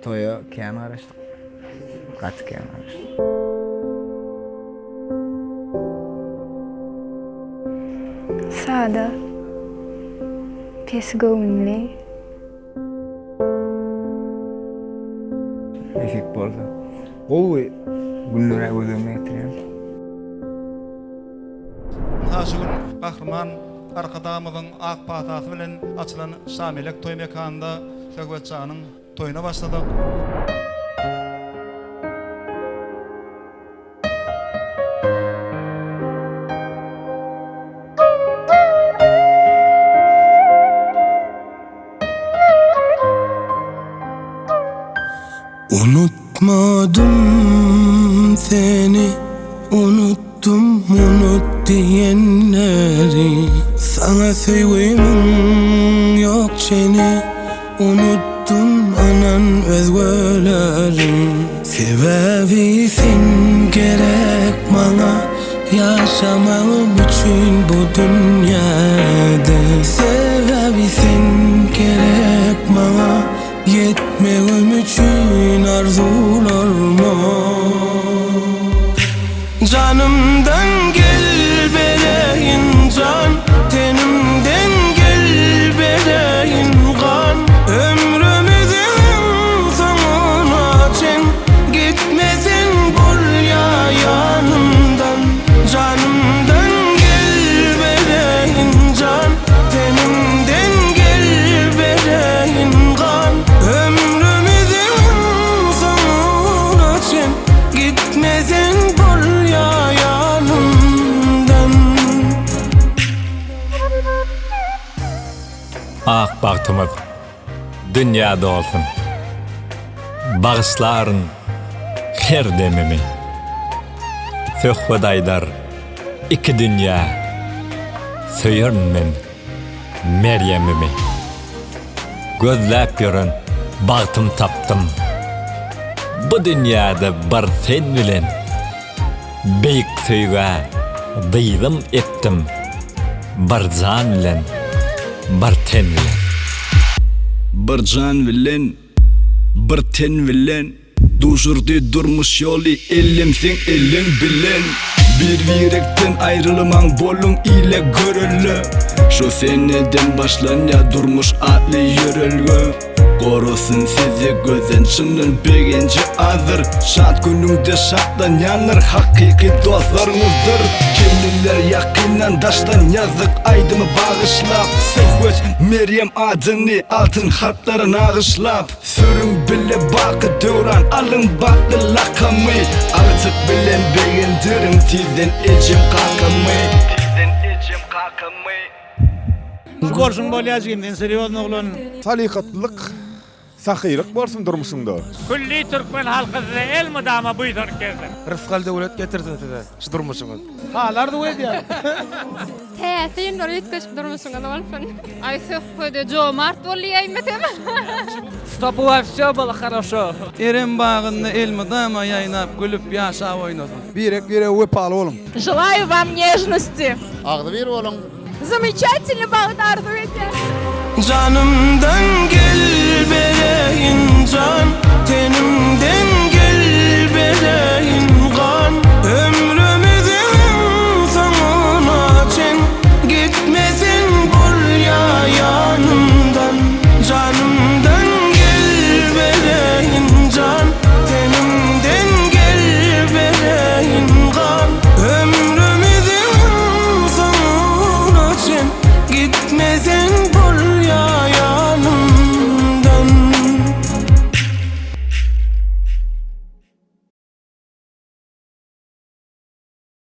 toya kän garaşdyk. Gaty kän garaşdyk. Sada, pes göwnli. Esik bolsa. Gowy günlere gözüme getirýär. Haşy gün gahrman arkadamyzyň ak patasy bilen açylan Şamilek toý mekanynda Söhbetçanyň toýuna başladyk. Unutmadım seni, unuttum unut diyenleri. Sana söýgümüm yok seni, unuttum anan özgöleri. Sebebi sen gerek bana, yaşamam için bu dünyada. Sebebi sen gerek bana, yetmegim için arzularıma. Canımdan gel beleyin can, tenimden gel beleyin kan. Ömrümüzün sonuna çen, gitmesin bul ya yanımdan. Canımdan gel beleyin can, tenimden gel beleyin kan. Ömrümüzün sonuna çen, gitmesin bul ya yanımdan. Ak bagtymyz dünýäde bolsun. Bagyslaryn her demimi. Söhbedaýdar iki dünýä. Söýürmen Meryemimi. Gözläp ýören bagtym tapdym. Bu dünýäde bir sen bilen beýik söýgä dyýdym etdim. Bir jan bilen, bir ten bilen. Bir can bilen, bir ten bilen, duşurdy durmuş ýoly elim sen elin bilen. Bir yürekten ayrılmaň bolun ile görüllü. Şu seneden başlanýa durmuş atly ýörelgö. Korusun sizi gözden çınır begenci azır. Şat günüňde şatlan yanır hakiki dostlarınızdır. Kimliler yakinan daştan yazdık aydymy bağışlap. Söhbet Meryem adyny altın harplarına ağışlap. Sürün bile bakı döwran alın baklı lakamy. Artık bilen begendirim tizden ejim kakamy. Gorşun bolýajygymdan serýozny oglan. Salykatlyk, sahyryk bolsun durmuşyňda. Külli türkmen halkyny el mudama buýdurk geldim. Rızkal döwlet getirdi size şu durmuşyňyz. Halar da öýdýär. Täsin nur ýetgeşip durmuşyň ana bolsun. Ay söhbede jomart bolýaýmytem. Stopu va всё было хорошо. Eren bağında el mudama yaynap gülüp yaşa oynasın. Birek öpaly oğlum. Желаю вам нежности. Agdy bir oğlum. Замечательно bağdardı. Canımdan gel beleyin can,